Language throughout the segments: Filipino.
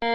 When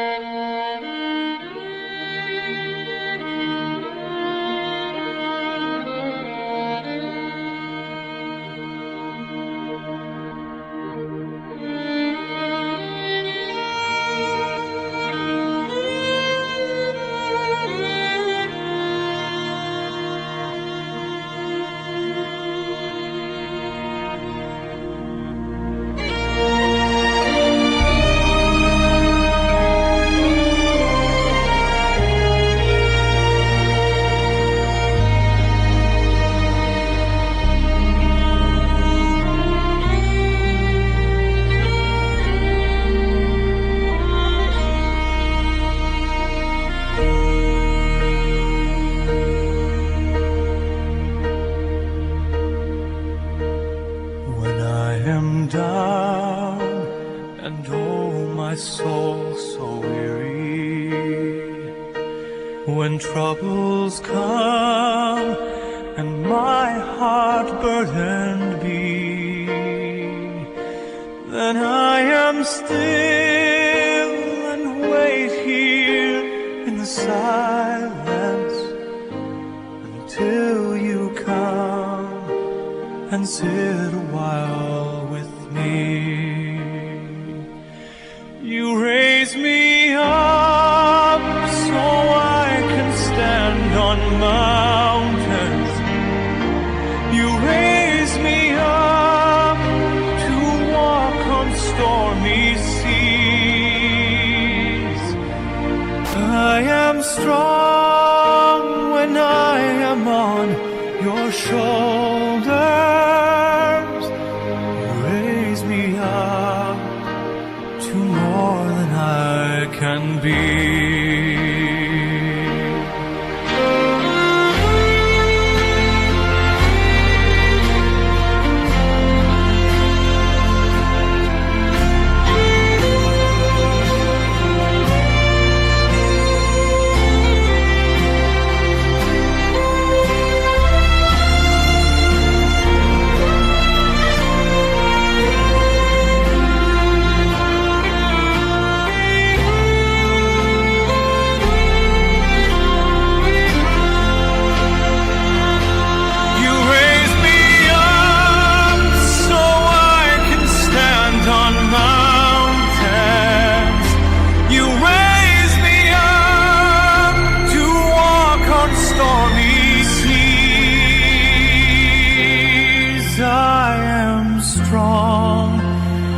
I am down and oh my soul so weary, when troubles come and my heart burdened be, then I am still and wait here in the silence until you come and sit a while with me. You raise me up so I can stand on mountains. You raise me up to walk on stormy seas. I am strong when I am on your shoulders. You raise me up to more than I can be.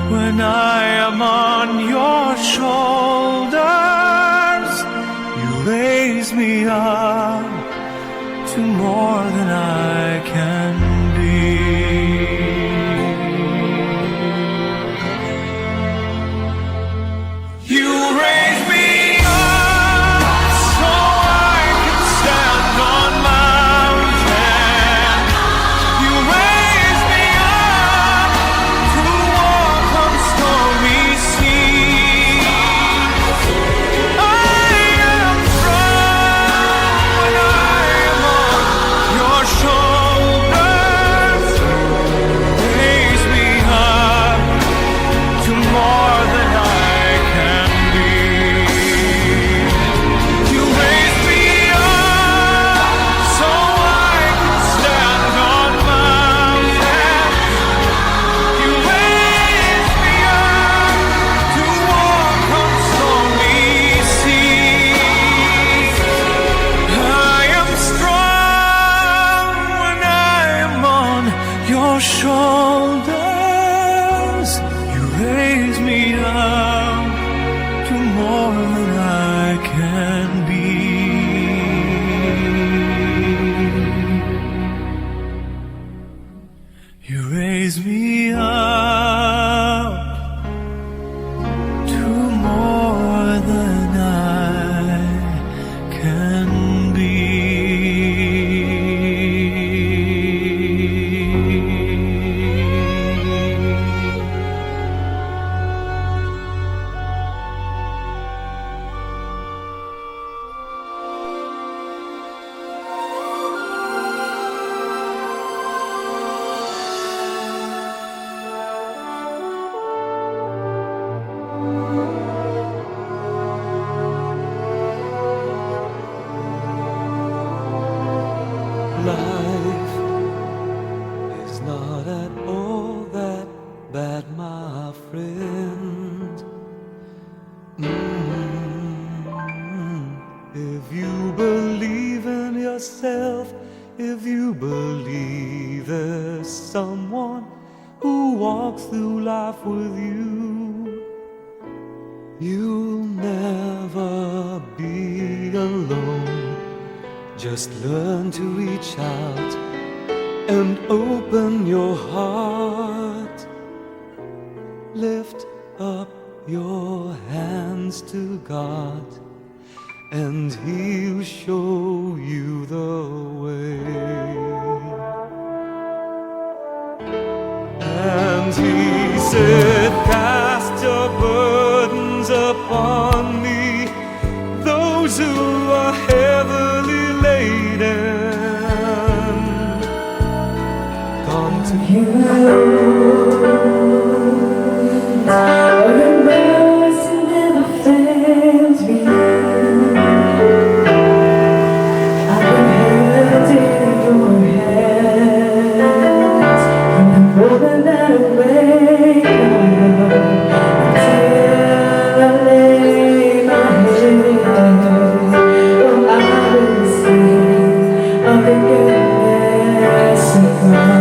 When I am on your shoulders, you raise me up to more than I can be. You raise me up so I can stand on mountains. You raise me up to walk on stormy seas. I am strong when I am on your shoulders. life is not at all that bad, my friend. If you believe in yourself, if you believe there's someone who walks through life with you, you'll never be alone. Just learn to reach out and open your heart. Lift up your hands to God, and He'll show you the way. And He said, cast your burdens upon me, those who are heavily laden. Come to Your mercy never fails me. I've been held in your hands from the moment that I wake up until I lay my head. Oh, I will sing of the goodness of God.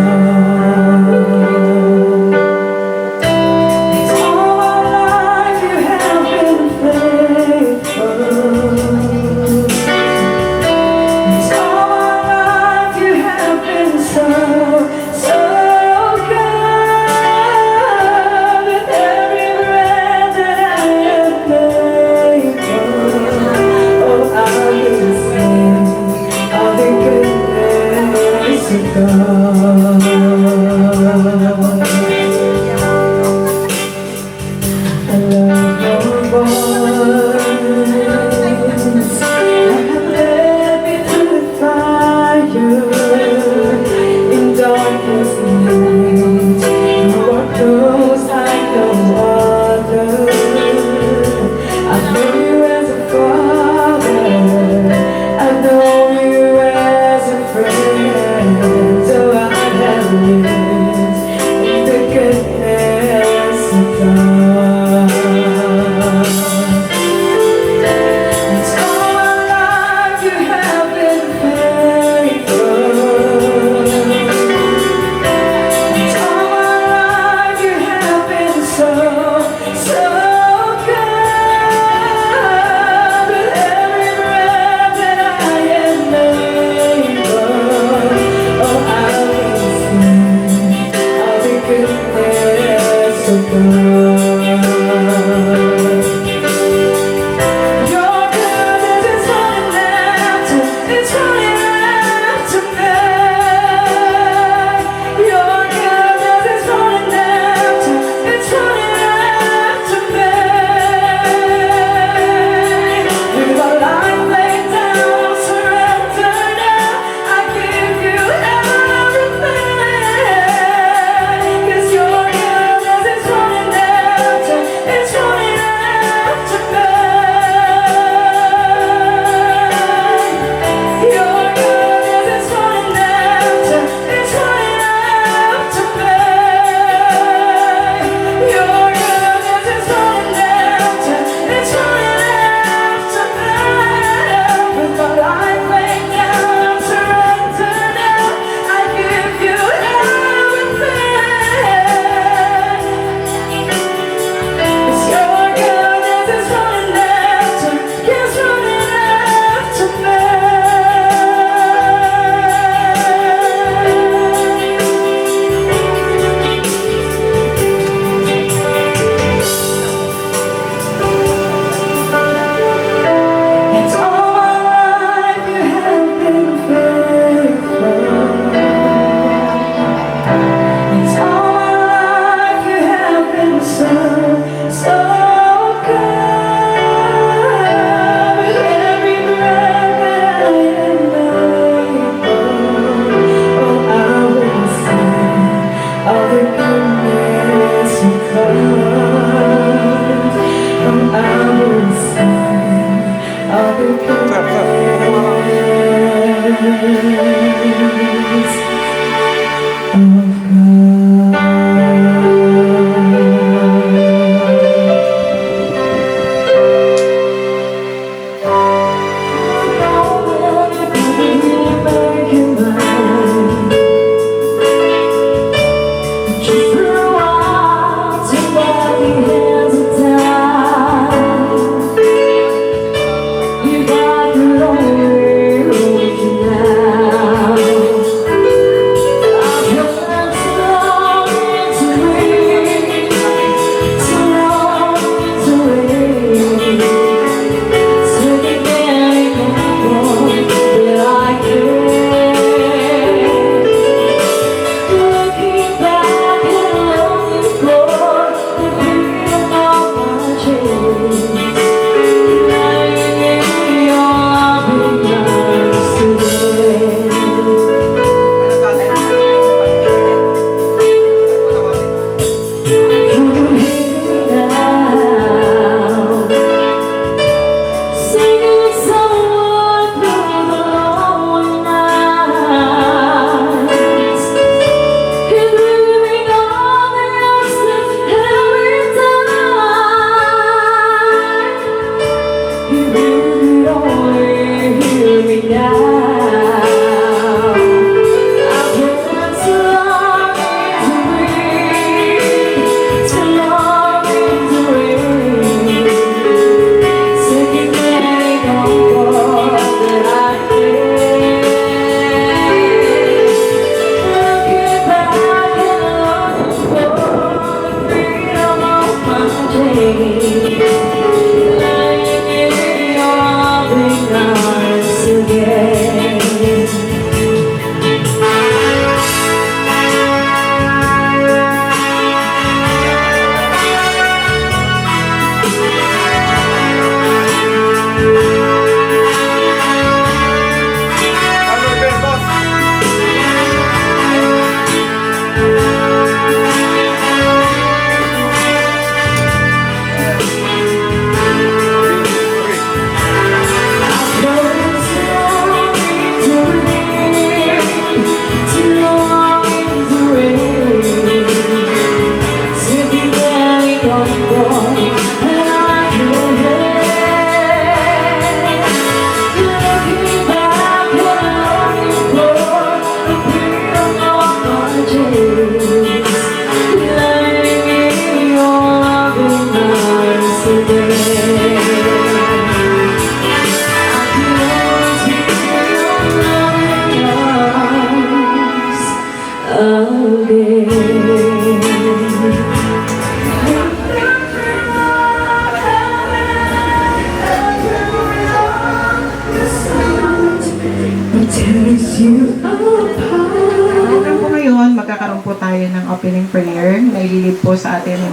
Program po ngayon, magkakaroon po tayo ng opening prayer na ililid po sa atin ni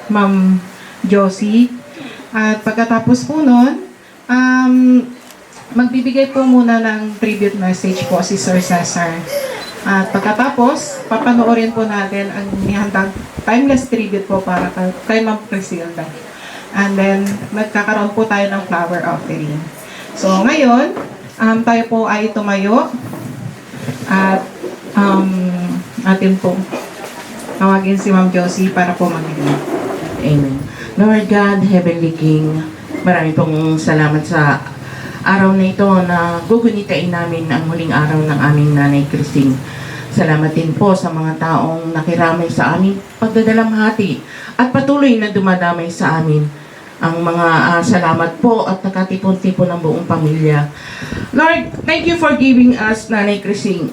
Ma'am Josie. At pagkatapos po nun, magbibigay po muna ng tribute message po si Sir Cesar. At pagkatapos, papanoorin po natin ang nihandang timeless tribute po para kay Ma'am Crisilda. And then, magkakaroon po tayo ng flower offering. So ngayon, tayo po ay tumayo at atin po tawagin si Ma'am Josie para po mag-lead. Amen. Lord God, Heavenly King, marami pong salamat sa araw na ito na gugunitain namin ang huling araw ng aming Nanay Christine. Salamat din po sa mga taong nakiramay sa aming pagdadalamhati at patuloy na dumadamay sa amin. Ang mga salamat po at nakatipon-tipon ng buong pamilya. Lord, thank you for giving us Nanay Christine.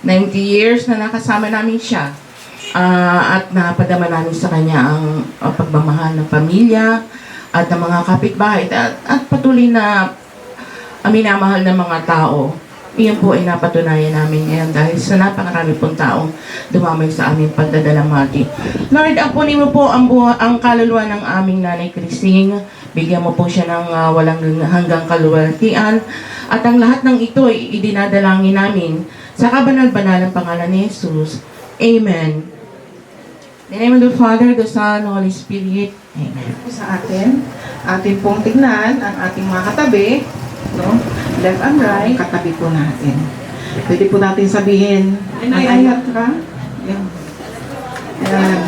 90 years na nakasama namin siya. At napadama namin sa kanya ang pagmamahal ng pamilya at ng mga kapitbahay at patuloy na minamahal ng mga tao. Iyon po ay napatunayan namin ngayon dahil sa napakarami pong taong dumamay sa aming pagdadalamhati. Lord, apunin mo po ang kaluluwa ng aming Nanay Christine. Bigyan mo po siya ng walang hanggang kaluwalhatian. At ang lahat ng ito ay idinadalangin namin sa kabanal-banalang pangalan ni Jesus. Amen. In the name of the Father, the Son, Holy Spirit. Amen. Sa atin pong tignan ang ating mga katabi, no? Left and right, katabi po natin. Pwede po natin sabihin, ayat ka. Yan. Yan.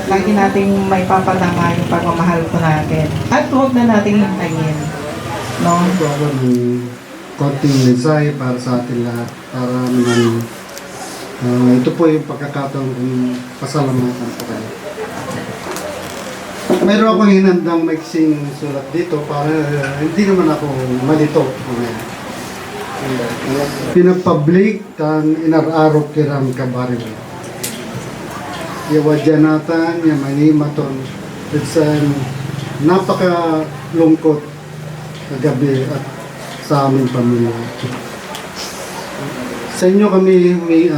Lagi nating may papadama yung pagmamahal po natin. At huwag na nating hintayin. No? Ito ako ng konting mensahe para sa atin lahat. Para naman, ito po yung pagkakataon kong pasalamatan po kayo. Mayroon akong hinandang maiksing sulat dito para hindi naman ako malito. Pinagpublik tan inararok kiram kabaril. Yawadyanatan, yamanimaton, itsan napakalungkot na gabi at sa aming pamilya. Sa inyo kami may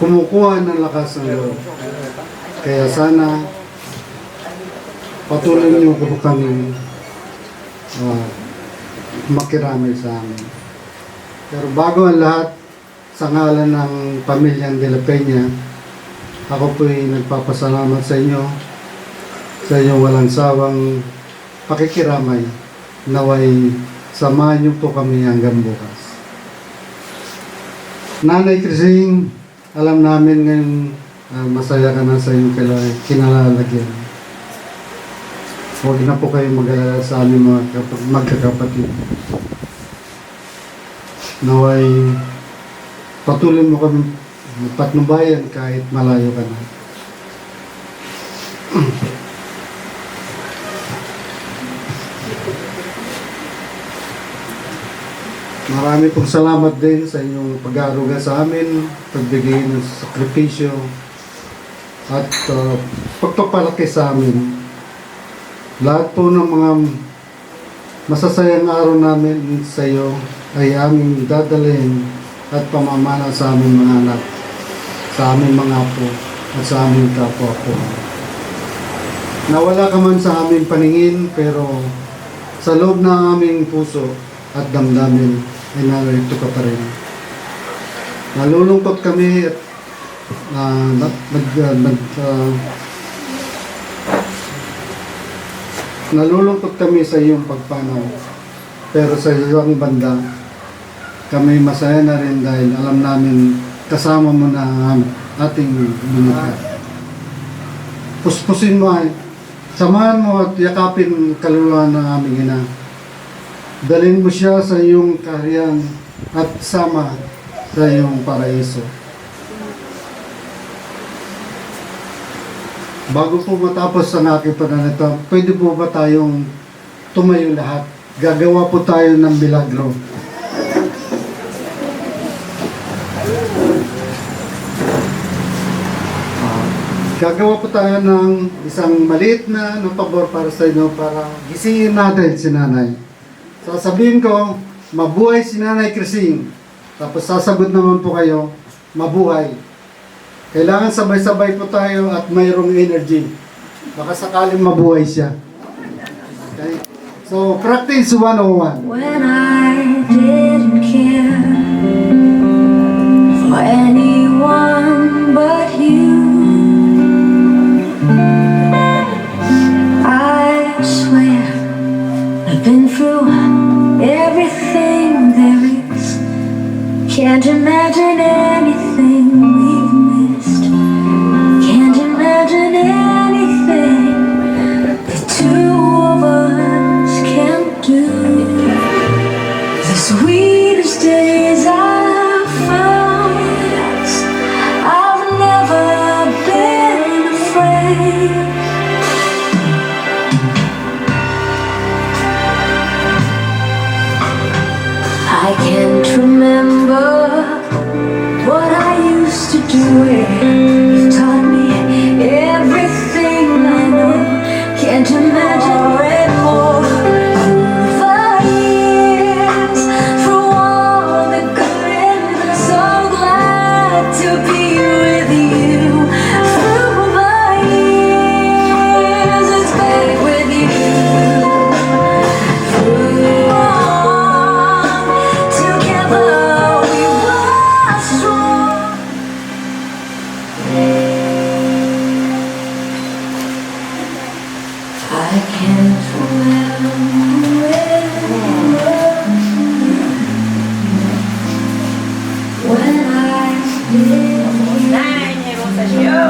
kumukuha ng lakas ng loob. Kaya sana patuloy niyo po kami makiramay sa amin. Pero bago ang lahat, sa ngalan ng pamilyang De La Peña, ako po'y nagpapasalamat sa inyo sa inyong walang sawang pakikiramay. Naway samahan niyo po kami hanggang bukas. Nanay Crising, alam namin ngayon masaya ka na sa inyong kinalalagyan. Huwag na po kayong mag-alala sa aming mga magkakapatid. Naway patuloy mo kami patnubayan kahit malayo ka na. Marami pong salamat din sa inyong pag-aaruga sa amin, pagbigay ng sakripisyo at pagpapalaki sa amin. Lahat po ng mga masasayang araw namin sa iyo ay aming dadalhin at pamamana sa aming mga anak, sa aming mga apo, at sa aming kapwa po. Nawala ka man sa aming paningin, pero sa loob ng aming puso at damdamin ay narito ka pa rin. Nalulungkot kami at nalulungkot kami sa iyong pagpanaw, pero sa iyong banda kami masaya na rin dahil alam namin kasama mo na ang ating minukha. Puspusin mo ay, samahan mo at yakapin kaluluwa ng aming ina. Dalhin mo siya sa iyong kaharian at sama sa iyong paraiso. Bago po matapos ang aking pananalita, pwede po ba tayong tumayo lahat? Gagawa po tayo ng milagro. Gagawa po tayo ng isang maliit na pabor para sa inyo para gisingin natin si nanay. Sasabihin ko, mabuhay si Nanay Crising. Tapos sasagot naman po kayo, mabuhay. Kailangan sabay-sabay po tayo at mayroong energy. Baka sakaling mabuhay siya. Okay? So, practice 101. When I didn't care for anyone but you, I swear I've been through everything there is. Can't imagine anything we've missed. Can't imagine anything the two of us can do. The sweetest days I've found us, I've never been afraid. I can't remember anyone but you.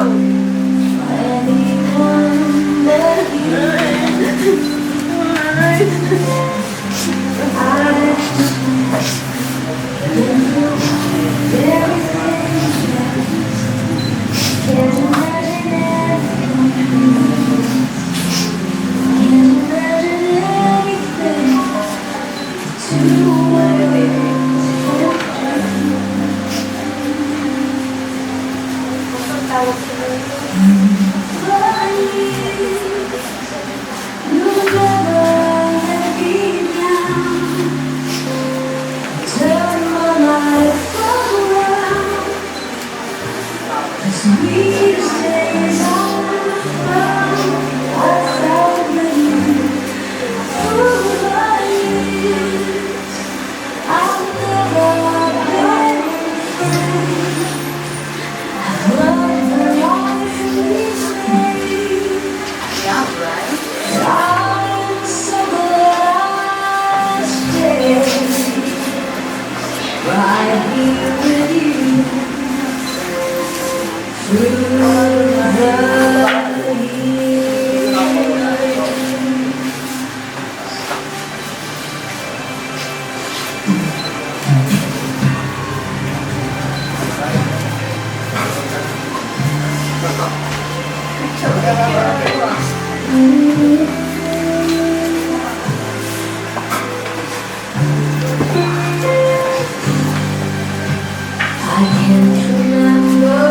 I can't remember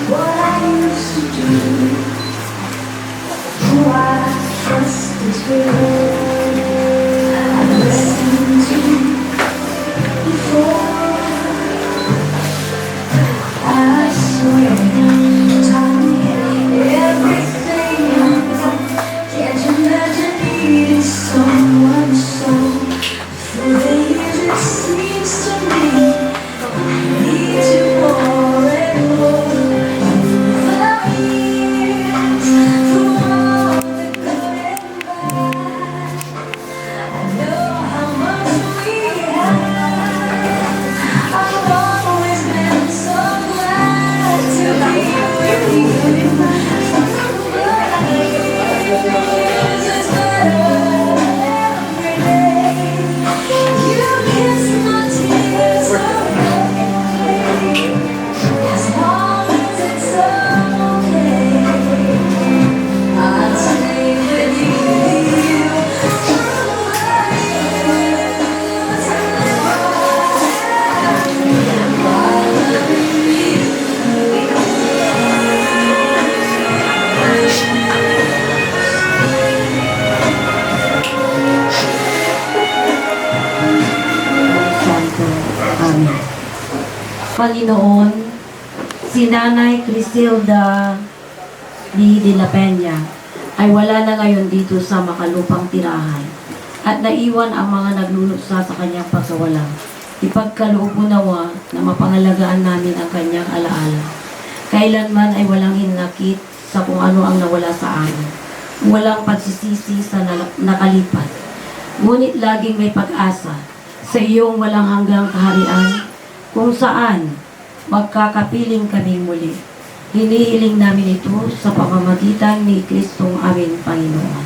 what I used to do, who I trusted to, I listened to before. I swear, taught me everything. Can't imagine needing someone so. Through the years it seems to me need you more and more. Through the years, through all the good and bad, I know how much we had. I've always been so glad to be with you. Through the years, it's better every day. You kiss my tears away. As long as it's okay, I'll stay with you through the years. Amen. Panginoon, si Nanay Crisilda ni De La Peña ay wala na ngayon dito sa makalupang tirahan at naiwan ang mga nagluluksa sa kanyang pagkawalang. Ipagkaloob mo nawa na mapangalagaan namin ang kanyang alaala. Kailanman ay walang hinakit sa kung ano ang nawala sa amin. Walang pagsisisi sa nakalipat. Ngunit laging may pag-asa sa iyong walang hanggang kaharian kung saan magkakapiling kaming muli. Hinihiling namin ito sa pamamagitan ni Kristong aming Panginoon.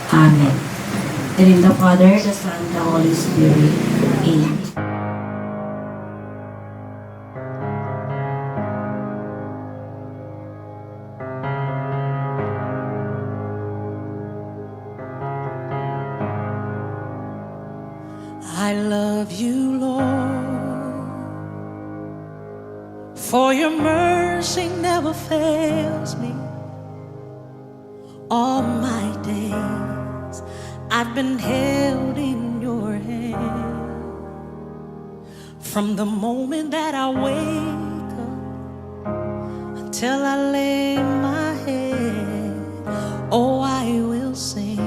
Amen. In the Father, the Son, the Holy Spirit. Amen. I love you, Lord, for your mercy never fails me. All my days I've been held in your hand. From the moment that I wake up until I lay my head, oh, I will sing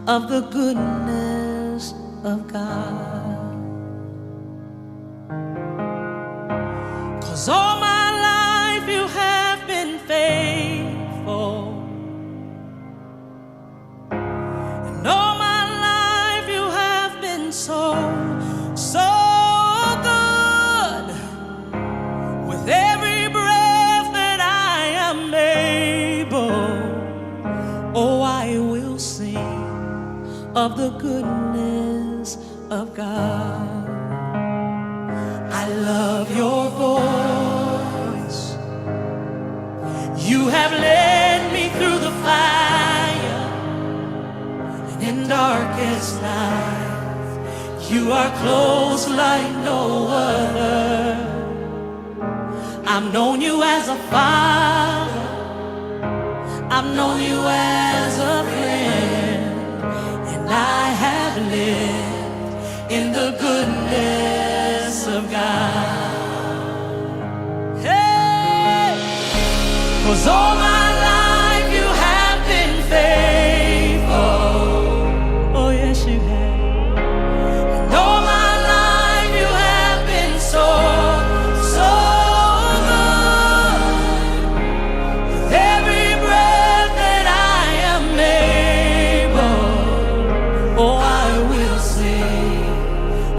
of the goodness of God. 'Cause all my life you have been faithful, and all my life you have been so, so good. of the goodness of God. I love your voice. You have led me through the fire and in darkest night. You are close like no other. I've known you as a father. I've known you as a friend. And I have lived in the goodness of God. Hey! 'Cause all my life you have been faithful. Oh yes you have. And all my life you have been so, so good. With every breath that I am able, oh I will sing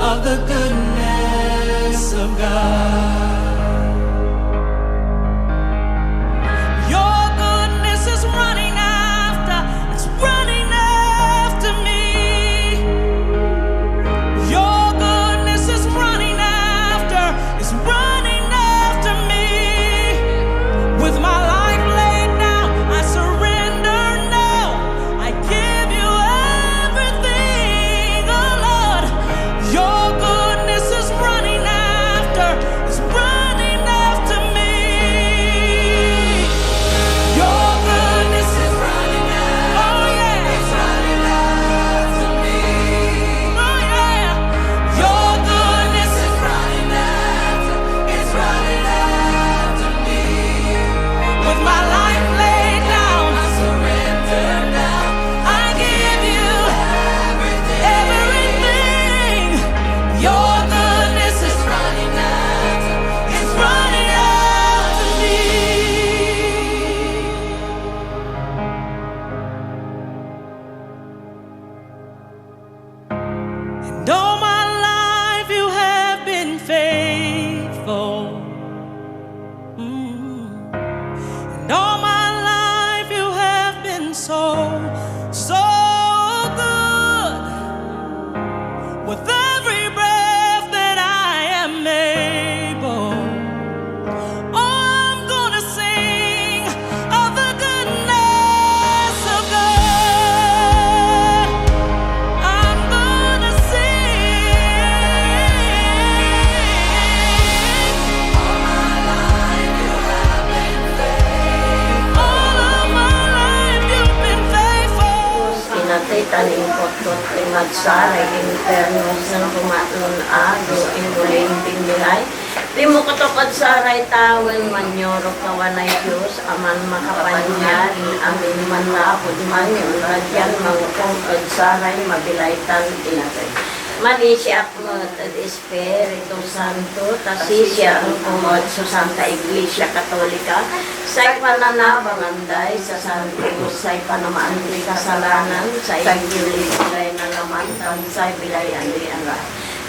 of the goodness of God. Your goodness is running after, it's running after me. Your goodness is running after, it's running after me. With my life laid down, I surrender now. I give you everything, oh Lord. Your goodness is running after, it's running after me. Your goodness is running after, oh yeah, it's running after me. Oh yeah, your goodness is running after, it's running after me. With my life laid down, I surrender now. I give you everything. Your goodness is running after, it's running after me. And all my life you have been faithful. And all my life you have been so, so good. With every breath that I am able, oh, I'm gonna sing of the goodness of God. I'm gonna sing. All my life you have been faithful. All of my life you've been faithful. Pinatitan impotot ay magsaray internos ng kumatlon ado inuling binilay. Di mo katupad saray tawin manyoro kawanay Diyos aman makapanyari amin man lapod man yung radyan mangkong at saray mabilaytan inatay. Mani siya akmat at Espiritu Santo, tasi siya ang kumot sa Santa Iglesia Katolika, say pananabanganday sa Santo, say panamaandri kasalanan, say bilay na naman, say bilay andri ang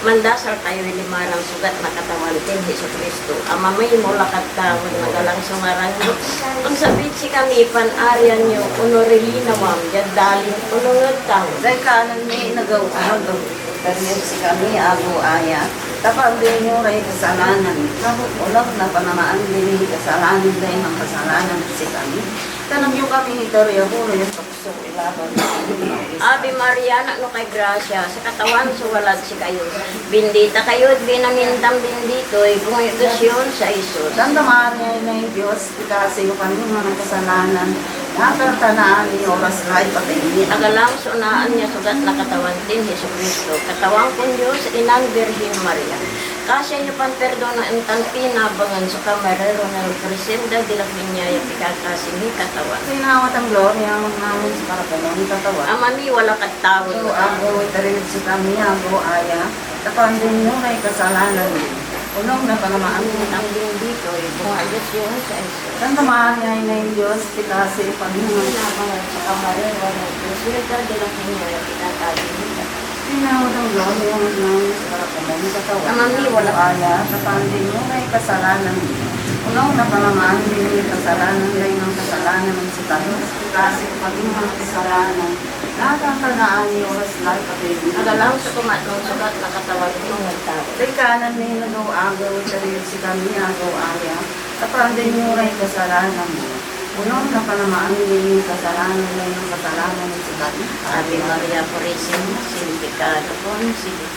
mandasal tayo limarang sugat na katawan din Hesus Kristo. Amamay mo lakat tawag nagalang sungaran mo. Ang sabit si kami panaryan nyo, unorilina wam, jadalin unungad tawag. Dahil kanan may nagaw-agaw, karyan si kami ago aya, tapang din nyo ray kasalanan, kahit ulag na panamaan din kasalanan dahil ang kasalanan si kami. Tanong yung kami itorya ko, yung pagso ilaban. Ave Maria, anak no kay Gracia, sa katawan suwalat si kayo. Bindita kayo at binamintang bindito, ibungidosyon sa Isus. Santa Maria na yung Diyos, kasi yung kami mga kasalanan, nakartanaan ni oras ray patayin. Tagalang sunaan niya sugat na katawan din Hesus Kristo. Katawang kong Diyos, inang Virgin Maria. Kasya niyo pan perdona ang tanpina bangan sa kamarero ng Presidente de la Piñaya pikakasimi katawan. Sinawat ang gloria ang namin sa parapalang katawa. Amami wala katawag. So, ako itarin si kami, ako aya, tapang din nyo ray kasalanan. Unong na panamaan Ang bindito, ibungidosyon sa Isus. Santa Maria na yung Diyos, kasi Panginoon. Bangan sa kamarero ng Presidente de la Piñaya pikakasimi katawan. Sinawat ang gloria ang namin sa parapalang katawa. Amami wala aya, tapang din nyo ray kasalanan. Unang napalamaan din yung kasalanan dahil ng kasalanan ng si Carlos. Kasi paging mga kasalanan, nakakadaan yung oras lahat pati. Nagalaw sa tumatong sugat na katawan ko ng tao. Dahil kanan na yung nagaw-agaw sa rin si kami, agaw-aya. Kapag din yung ray kasalanan mo. Unang napalamaan din yung kasalanan dahil ng kasalanan ng si Carlos. Ave Maria Purísima, sin pecado concebida.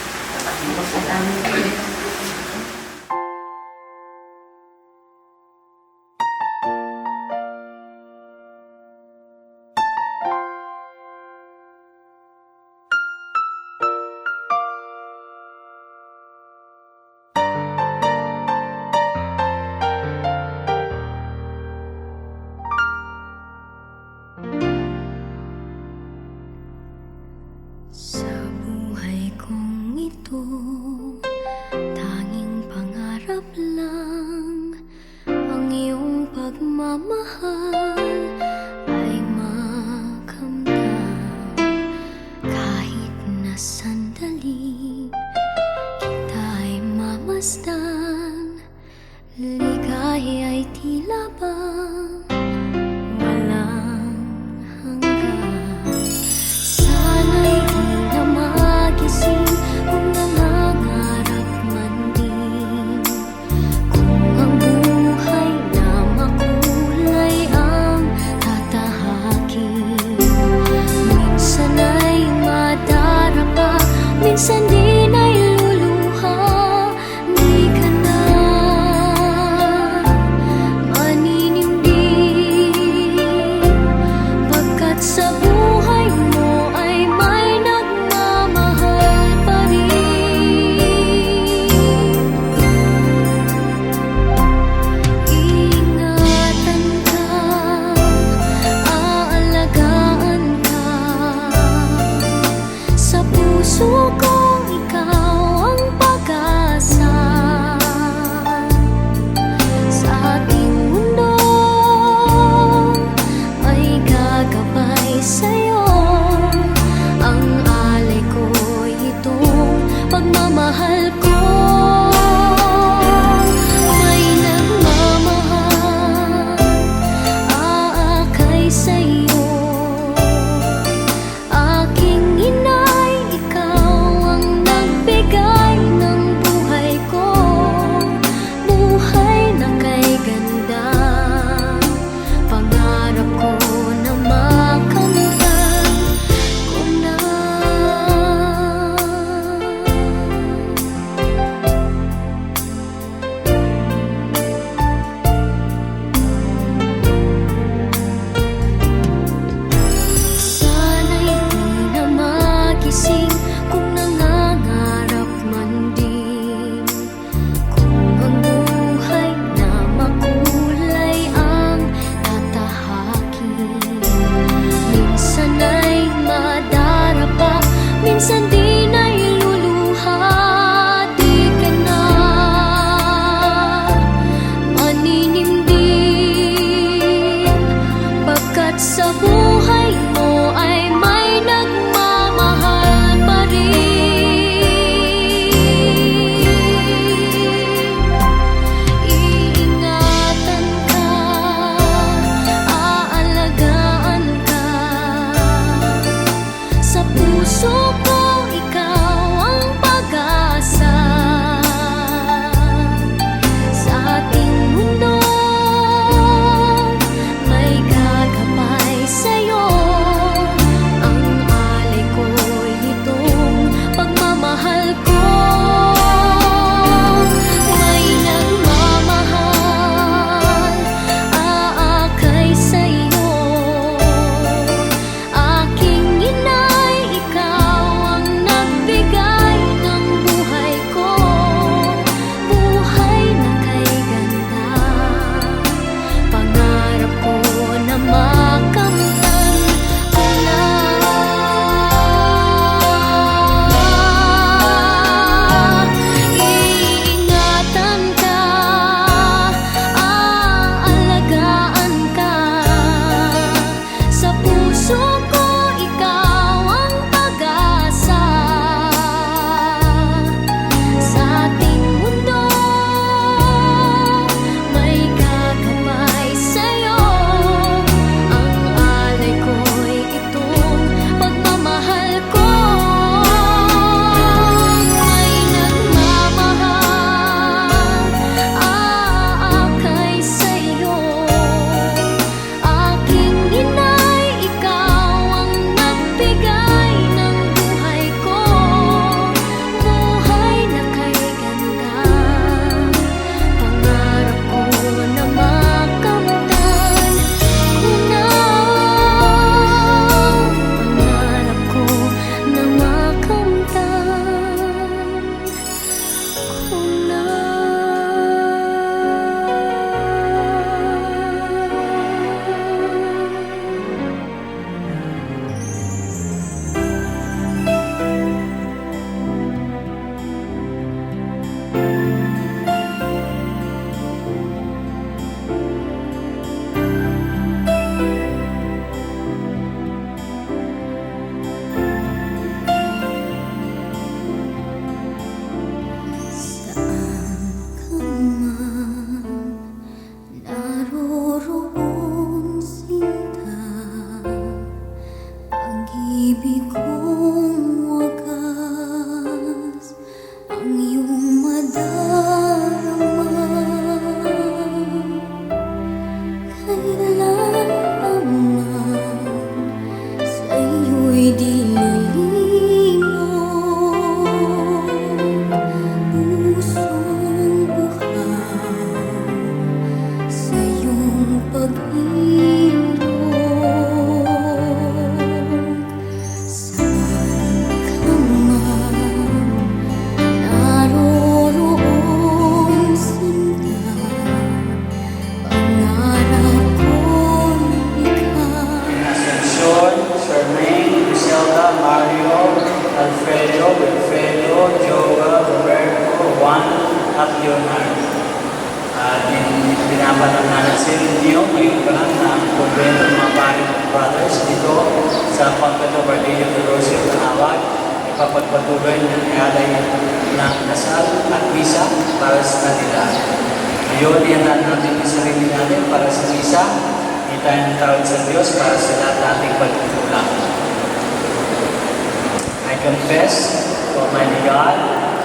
Sa buhay kong ito, tanging pangarap lang ang iyong pagmamahal ay makamtan. Kahit na sandali kita'y mamasdan, ligay ay tila bang walang hanggan. Sana'y di na magising kung nangangarap man din, kung ang buhay na makulay ang tatahakin. Minsan ay madarapa, minsan din ay luluha. Di ka na pag-ibig. Saan ka man naroroon, sinta, pangarap ko'y ikaw. Ascension, Charmaine, Griselda, Mario, Alfredo, Wilfredo, Joel, Roberto, Juan, at Leonardo. Pinapanan natin si Dio ngayon pa lang na kumpleto ng mga pari ng brothers dito sa Convent of Our Lady of the Rosary of Tanawag. Ipapagpatuloy ng ialay ng kasal at misa para sa kanila. Ngayon, iyan natin yung sarili natin para sa misa. Hindi tayo ng tawag sa Diyos para sa lahat nating pagkukulang. I confess to Almighty God,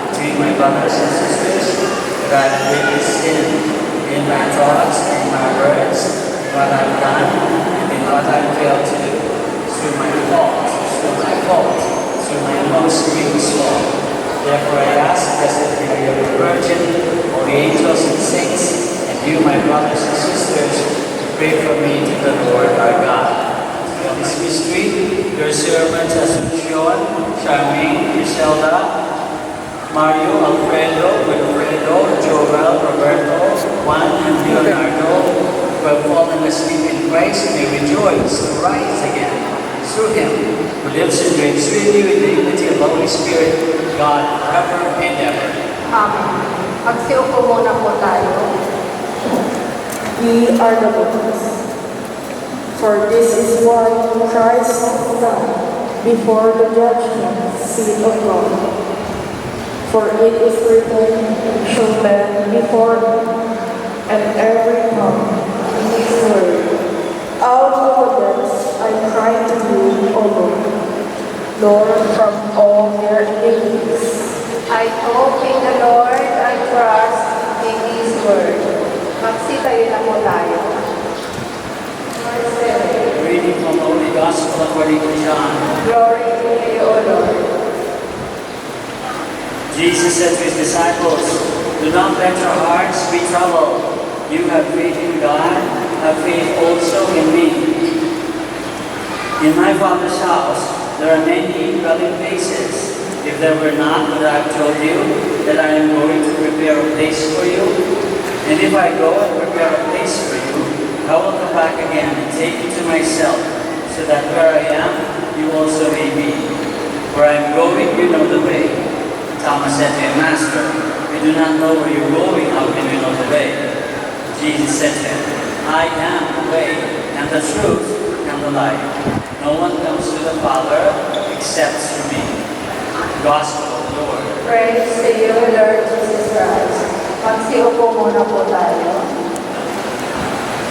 to you, my brothers and sisters, that I have greatly sinned in my thoughts, in my words, in what I've done, and in what I've failed to do. Through my fault, through my most grievous fault. Therefore I ask, Blessed Mary, the Virgin, all the angels and saints, and you, my brothers and sisters, to pray for me to the Lord our God. On this mystery, your servants Asuncion, Charmaine, Griselda, Mario, Alfredo, Wilfredo, Joel, Roberto, Juan, and Leonardo, who have fallen asleep in Christ, may rejoice to rise again through Him, who lives and reigns with you in the unity of the Holy Spirit, God, forever and ever. Amen. Magsiupo muna po tayo. Ye are the Lord's. For this is why Christ died before the judgment seat of God. For it is written, shall bend before him, and every tongue in his word. Out of the depths I cry to you, O Lord. Lord, from all their iniquities. I hope in the Lord, I trust in His word. Magsitayo na po tayo. Reading from the Holy Gospel according to John. Glory to you, O Lord. Jesus said to His disciples, do not let your hearts be troubled. You have faith in God, have faith also in me. In my Father's house there are many dwelling places. If there were not, would I have told you that I am going to prepare a place for you? And if I go and prepare a place for you, I will come back again and take you to myself, so that where I am, you also may be. Where I am going, you know the way. Thomas said to him, Master, we do not know where you're going. How can we know the way? Jesus said to him, I am the way, and the truth, and the life. No one comes to the Father except through me. Gospel of the Lord. Praise to you, Lord Jesus Christ. Magsiupo muna po tayo.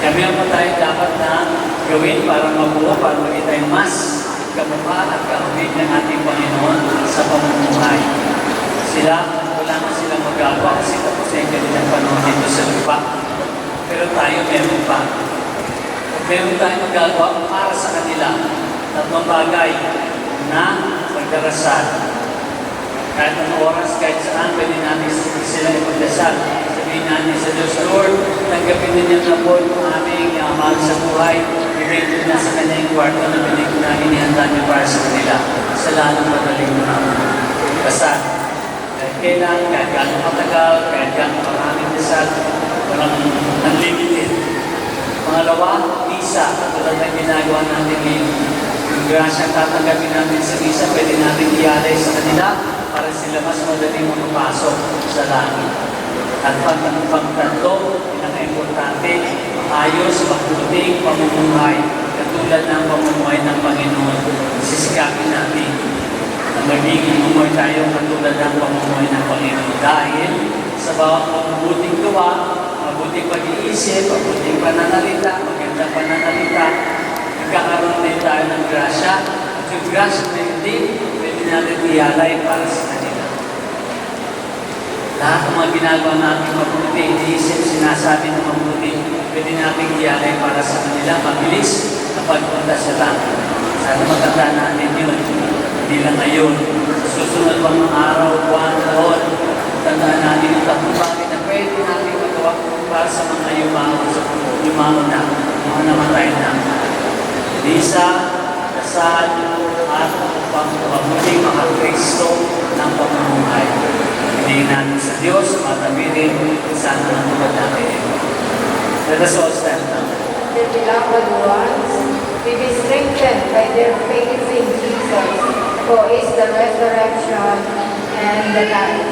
Kami ang tayo dapat na gawin para mabuo, para maging tayo mas kamukha at kaawit ng ating Panginoon sa pamumuhay. Sila, wala na silang magagawa kasi tapos na yung kanilang panahon dito sa lupa. Pero tayo meron pa. Meron tayong magagawa para sa kanila. Tatlong bagay na magdarasal. Kahit anong oras, kahit saan, pwede natin sila ipagdasal. Sabihin natin sa Diyos, Lord, tanggapin ninyo na po yung aming mahal sa buhay. Ibigay ko na sa kanya yung kwarto na binigay na inihanda niyo para sa kanila. Sa lahat ng madaling na kasal. Kahit kailan, kahit gano'ng matagal, kahit gano'ng maraming dasal, walang unlimited. Pangalawa, misa. Katulad ng ginagawa natin ngayon. Yung grasyang tatanggapin natin sa misa, pwede natin ialay sa kanila para sila mas madaling makapasok sa langit. At pagtatlo, pinaka-importante, ayos, mabuting pamumuhay. Katulad ng pamumuhay ng Panginoon. Sisikapin natin na magiging umuhay tayo katulad ng pamumuhay ng Panginoon. Dahil sa bawat mabuting gawa, mabuting pag-iisip, mabuting pananalita, magandang pananalita, nagkakaroon din tayo ng grasya. At yung grasya na yun din, pwede natin ialay para sa kanila. Lahat ng mga ginagawa natin mabuti, iniisip, sinasabi ng mabuti, pwede natin ialay para sa kanila, mabilis na pagpunta sa langit. Sana maganda natin yun. Hindi lang ngayon. Sa susunod pang mga araw, buwan, taon, tandaan natin yung tatlong bagay na pwede natin magawa para sa mga yumaon na. mga namatay na. Lisa, kasal, at pagmuling makakristo ng pamumuhay. Hinihin natin sa Diyos, matamirin, sana natupad natin. Let us all stand now. Dear beloved ones, we be strengthened by their faith in Jesus, who is the resurrection and the life.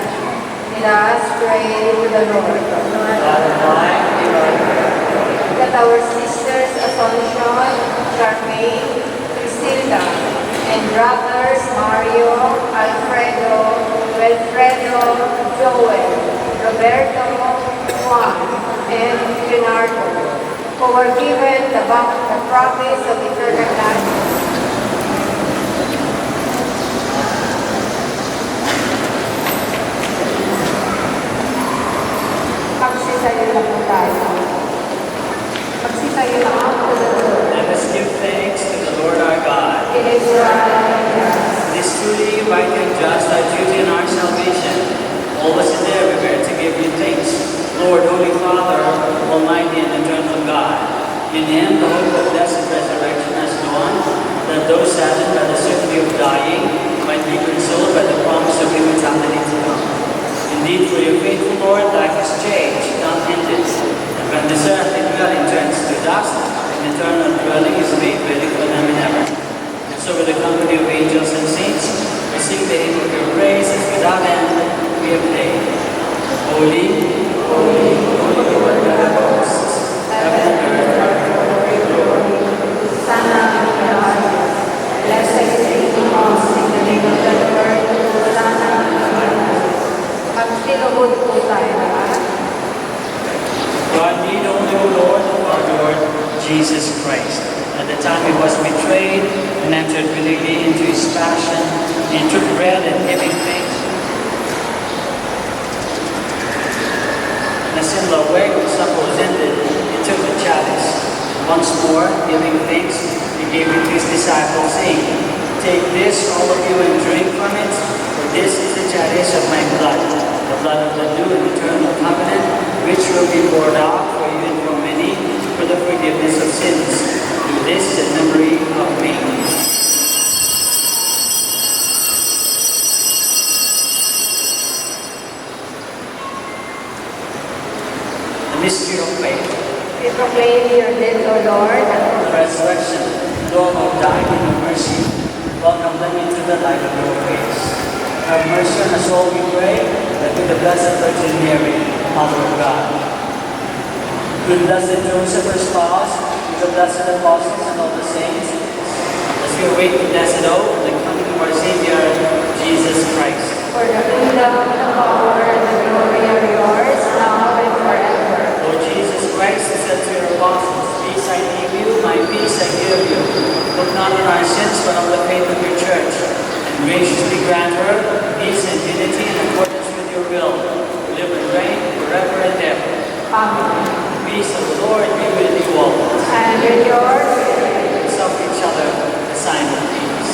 Let us pray to the Lord. God Almighty, give our prayer. That our sisters Asuncion, Charmaine, Priscilla, and brothers Mario, Alfredo, Wilfredo, Joel, Roberto, Juan, and Leonardo, who were given the promise of eternal life. Magsisayo na po tayo. Magsisayo na ako to the Lord. Let us give thanks to the Lord our God. It is right and just. It is truly right and just, our duty and our salvation, always and everywhere to give you thanks, Lord, Holy Father, Almighty and eternal God. In Him, the hope of blessed resurrection has dawned, that those saddened by the certainty of dying might be consoled by the promise of immortality to come. Indeed, for your faithful Lord, life is changed, not ended. And when this earthly dwelling turns to dust, an eternal dwelling is made ready for them in heaven. And so with the company of angels and saints, we sing the hymn of your praise, as without end we acclaim. Holy, holy, holy Lord God of hosts, heaven and earth are full of your glory. Sana ang highest. Blessed is the most in the name of the Lord. Sana ang highest. Magsinuhod po tayo lahat. God need only, O Lord, of our Lord Jesus Christ. At the time He was betrayed and entered willingly into His passion, He took bread and giving thanks. In a similar way, when supper was ended, He took the chalice. Once more, giving thanks, He gave it to His disciples, saying, "Take this, all of you, and drink from it, for this is the chalice of my blood, the blood of the new and eternal covenant, which will be poured out for you and for many for the forgiveness of sins. Do this in memory of me." The mystery of faith. We proclaim your death, O Lord, The resurrection, Lord, who died in your mercy, welcome them into the light of your grace. Have mercy on us all, we pray, that with the Blessed Virgin Mary, Mother of God, with Blessed Joseph, her spouse, with the blessed apostles and all the saints, as we await the blessed hope and the coming of our Savior, Jesus Christ. for the kingdom, the power, and the glory are yours, now and forever. Lord Jesus Christ, who said to your apostles, "Peace I leave you, my peace I give you. Look not on our sins, but on the faith of your church, and graciously grant her peace and unity in accordance with your will, who live and reign forever and ever." Amen. Peace of the Lord be with you all. And with yours, Suffer each other a sign of peace.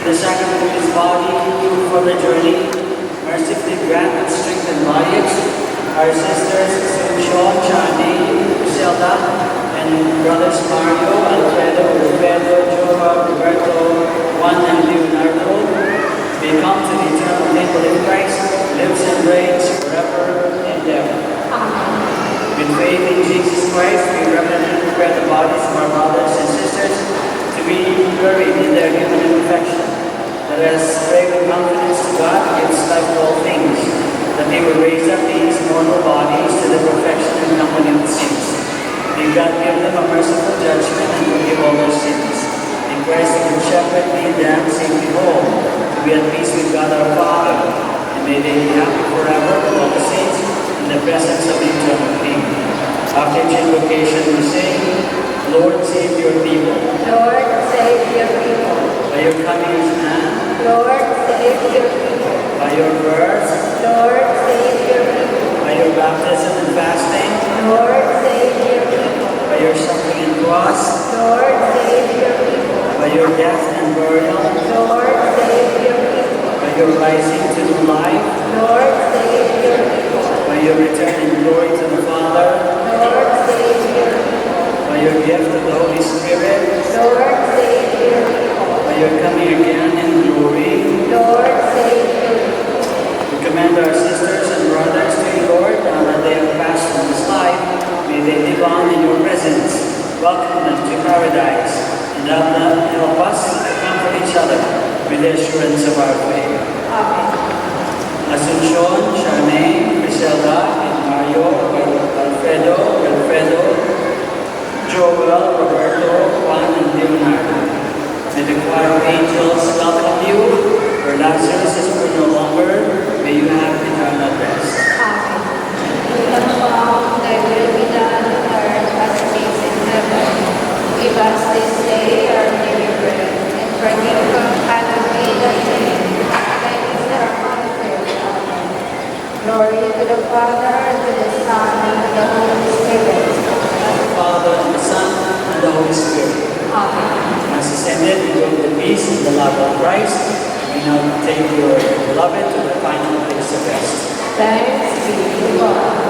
The sacrament of His body, you for the journey, mercifully grant and strengthen by it our sisters Asuncion, Charmaine, Griselda, and brothers Mario, Alfredo, Roberto, Joa, Roberto, Juan, and Leonardo. They come to the eternal temple in Christ, lives and reigns forever and ever. With faith in Jesus Christ, we reverently prepare the bodies of our brothers and sisters glory in their human imperfection. Let us pray with confidence to God who gives life to all things, that He will raise up these mortal bodies to the perfection and company of the saints. May God give them a merciful judgment and forgive all their sins. In Christ the Good Shepherd, lead them safely home, to be at peace with God our Father. And may they be happy forever with all the saints in the presence of the eternal King. After each invocation we sing, Lord, save your people. Lord, save your people. By your coming as man, Lord, save your people. by your birth, Lord, save your people. by your baptism and fasting, Lord, save your people. by your suffering and cross, Lord, save your people. by your death and burial, Lord, save your people. by your rising to new life, Lord, save your people. by your return in glory to the Father, Lord, save your people. by your gift of the Holy Spirit, Lord, save your people. by your coming again in glory. Lord, save your people. We commend our sisters and brothers to you, Lord, now that they have passed from this life. May they live on in your presence. Welcome them to paradise, and help us to comfort each other with the assurance of our faith. Amen. Asuncion, Charmaine, Griselda, and Mario, Alfredo, Wilfredo, Joel, Roberto, Juan, and Leonardo. May the choir of angels welcome you. For Lazarus is no longer. May you have eternal rest. Amen. Kingdom come, thy will be done on earth as it is in heaven. Give us this day our daily bread, and forgive us hallowed be thy name. Thy is our comfort. Amen. Glory to the Father, and to the Son, and to the Holy Spirit. The Father, and the Son, and the Holy Spirit. Amen. As ascended, we go in the peace and the love of Christ. We now take your beloved to the final place of rest. Thanks be to God.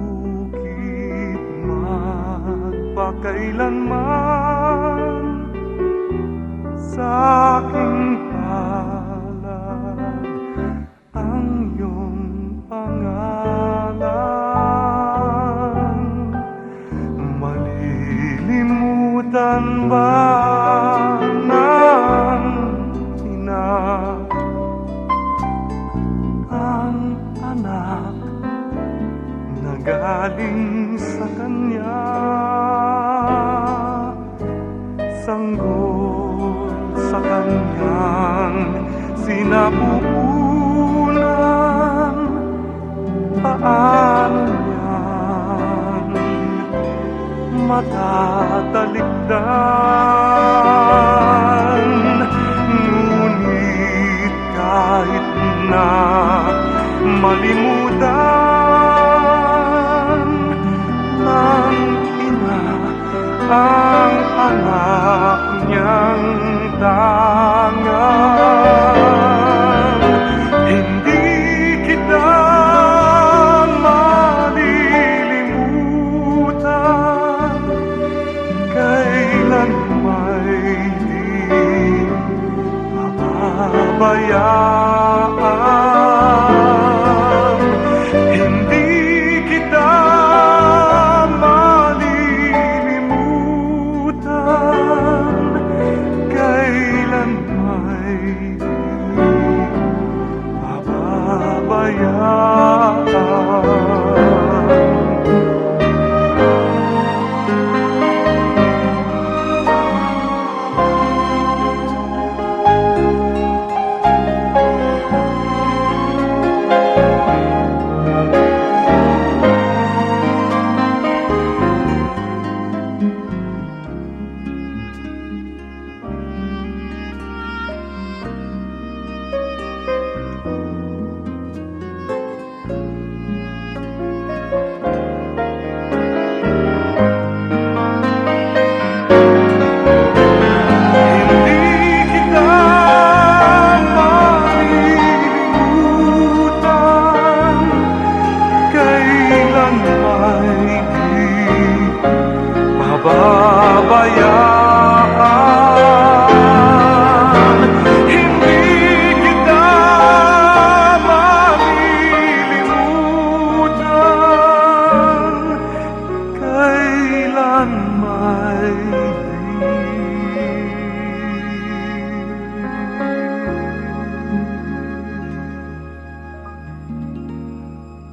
Nakahukit magpakailanman sa aking palad ang iyong pangalan. Malilimutan ba ng ina ang anak na galing sa kanya? Sanggol sa kanyang sinapupunan, paano niyan matatalikdan? Ngunit kahit na malimutan ng ina ang anak niyang tangang, hindi kita malilimutan kailan may di pababayaan. Hindi kita malilimutan kailan may di pababayaan.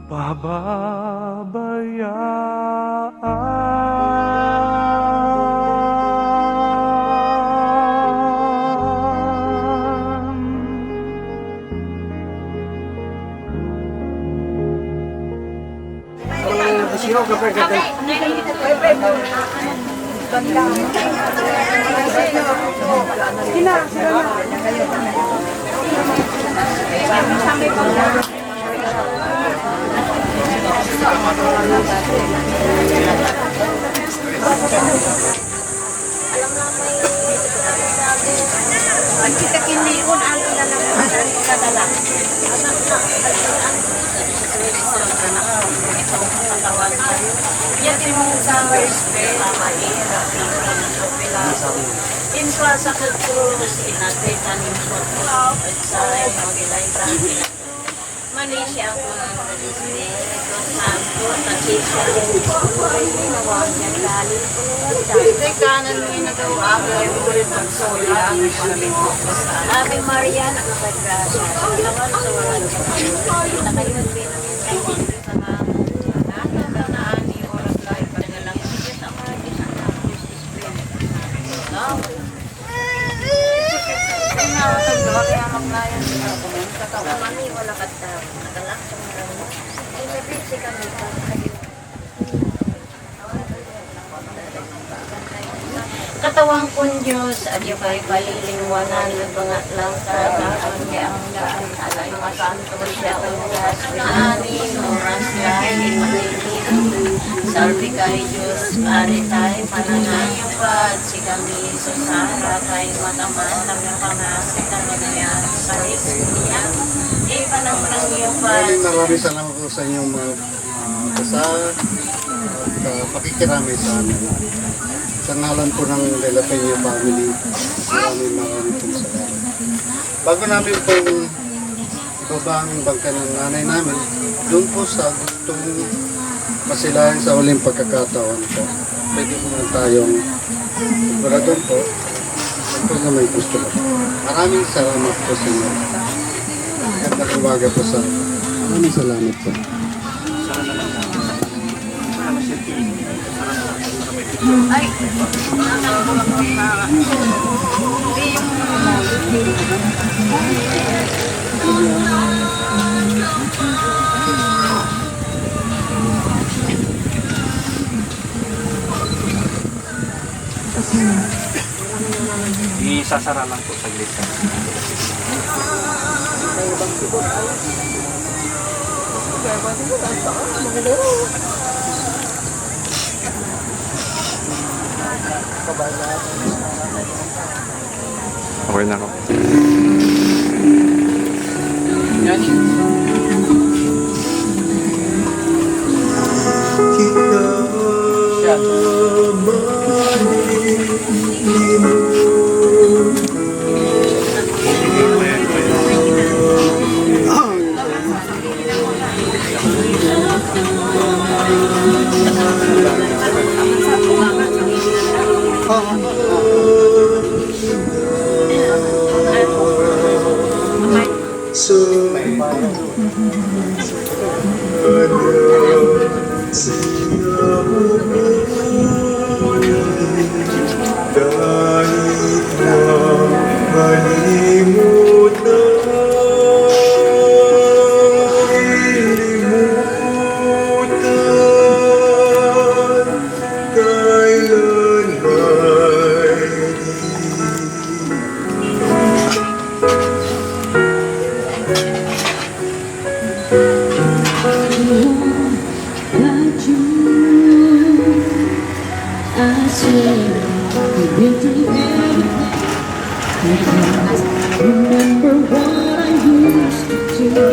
Ang kita kiniun ang ilalaman ang kadala. Yan din mo sa respect, mahirap, in sa Cruz, inagritan yung photo, at sa mag-ilaitan. Manisya ako ng respect, ako, nagsisya rin po, nawag niya galing po. Ito kanan mo yung nagawa, ay mo rin magsola, Ave Maria, nakapagrasa, naman sa walang kita kayo, pinamit Katawang kong Diyos, at yung kay palilingwanan ng mga lang karaan niya ang daan, alay masanto siya oras, pinaanin, oras lahi, salve kay Diyos, pare tayo, pananayon pa, at si kami, susara, kay mataman, ng yung pangasik, ang nangyayari sa niya, iba ng iyong pa. Maraming salamat po sa inyong mga kasal at pakikiramay sa amin. Sa ngalan po ng De La Peña family, maraming pong salamat. Bago namin pong ibaba ang bangka ng nanay namin, doon po sa gustong masilayan sa uling pagkakataon po, pwede po na tayong wala doon po, ito na may gusto po. Maraming salamat po sa inyo. At nakiwaga po sa maraming salamat po. Ay, Isasara lang po sa gilid. Okay na ako. Remember what I used to do.